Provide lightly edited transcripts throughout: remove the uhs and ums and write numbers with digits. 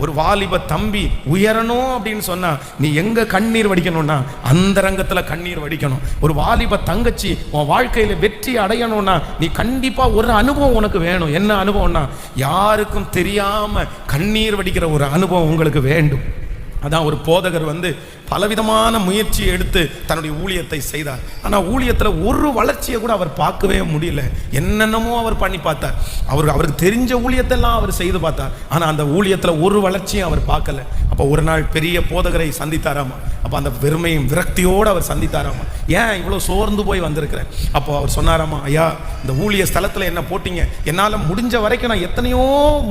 ஒரு வாலிப தம்பி உயரணும் அப்படின்னு சொன்னா நீ எங்க கண்ணீர் வடிக்கணும்னா அந்த ரங்கத்துல கண்ணீர் வடிக்கணும். ஒரு வாலிப தங்கச்சி உன் வாழ்க்கையில வெற்றி அடையணும்னா நீ கண்டிப்பா ஒரு அனுபவம் உனக்கு வேணும். என்ன அனுபவம்னா யாருக்கும் தெரியாம கண்ணீர் வடிக்கிற ஒரு அனுபவம் உங்களுக்கு வேண்டும். அதான் ஒரு போதகர் பலவிதமான முயற்சியை எடுத்து தன்னுடைய ஊழியத்தை செய்தார். ஆனால் ஊழியத்தில் ஒரு வளர்ச்சியை கூட அவர் பார்க்கவே முடியல. என்னென்னமோ அவர் பண்ணி பார்த்தார். அவருக்கு தெரிஞ்ச ஊழியத்தெல்லாம் அவர் செய்து பார்த்தார். ஆனால் அந்த ஊழியத்தில் ஒரு வளர்ச்சியும் அவர் பார்க்கல. அப்போ ஒரு நாள் பெரிய போதகரை சந்தித்தாராமா. அப்போ அந்த வெறுமையும் விரக்தியோடு அவர் சந்தித்தாராமா. ஏன் இவ்வளோ சோர்ந்து போய் வந்திருக்கிறேன்? அப்போ அவர் சொன்னாராமா, ஐயா இந்த ஊழிய ஸ்தலத்தில் என்ன போட்டீங்க, என்னால் முடிஞ்ச வரைக்கும் நான் எத்தனையோ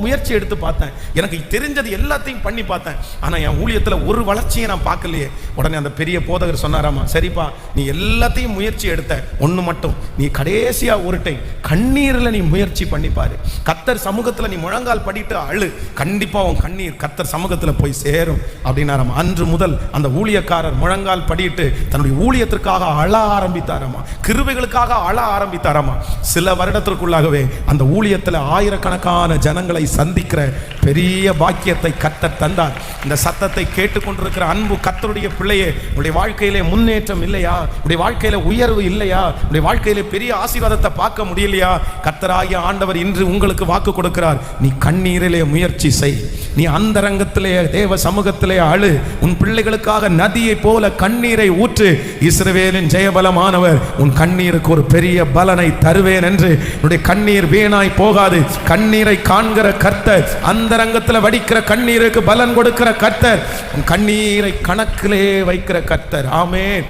முயற்சி எடுத்து பார்த்தேன், எனக்கு தெரிஞ்சது எல்லாத்தையும் பண்ணி பார்த்தேன், ஆனால் என் ஊழியத்தில் ஒரு வளர்ச்சியை நான் பார்க்கலையே. உடனே அந்த பெரிய போதகர் சொன்னாராமா, சரிப்பா நீ எல்லாத்தையும் முயற்சி எடுத்த, ஒன்று மட்டும் நீ கடைசியா ஒரு டைம் கண்ணீரில் நீ முயற்சி பண்ணிப்பாரு. கர்த்தர் சமூகத்தில் நீ முழங்கால் படிட்டு அழு, கண்டிப்பா உன் கண்ணீர் கர்த்தர் சமூகத்தில் போய் சேரும் அப்படின்னாராமா. அன்று முதல் அந்த ஊழியக்காரர் முழங்கால் படிட்டு தன்னுடைய ஊழியத்திற்காக அழ ஆரம்பித்தாராமா, கிருபைகளுக்காக அழ ஆரம்பித்தாராமா. சில வருடத்திற்குள்ளாகவே அந்த ஊழியத்தில் ஆயிரக்கணக்கான ஜனங்களை சந்திக்கிற பெரிய பாக்கியத்தை கர்த்தர் தந்தார். இந்த சத்தத்தை கேட்டுக்கொண்டிருக்கிற அன்பு கர்த்தருடைய பிள்ளையே, உடைய வாழ்க்கையிலே முன்னேற்றம் இல்லையா, உடைய வாழ்க்கையில உயர்வு இல்லையா, உடைய வாழ்க்கையில பெரிய ஆசீர்வாதத்தை பார்க்க முடியலையா? கர்த்தராகிய ஆண்டவர் இன்று உங்களுக்கு வாக்கு கொடுக்கிறார். நீ கண்ணீரிலே முயற்சி செய், நீ அந்த ரங்கத்திலே தேவ சமூகத்திலே அழு, உன் பிள்ளைகளுக்காக நதியை போல கண்ணீரை ஊற்று. இஸ்ரவேலின் ஜெயபலமானவர் உன் கண்ணீருக்கு ஒரு பெரிய பலனை தருவேன் என்று. உன்னுடைய கண்ணீர் வீணாய் போகாது. கண்ணீரை காண்கிற கர்த்தர், அந்த ரங்கத்தில் வடிக்கிற கண்ணீருக்கு பலன் கொடுக்கிற கர்த்தர், உன் கண்ணீரை கணக்கிலே வைக்கிற கர்த்தர். ஆமென்.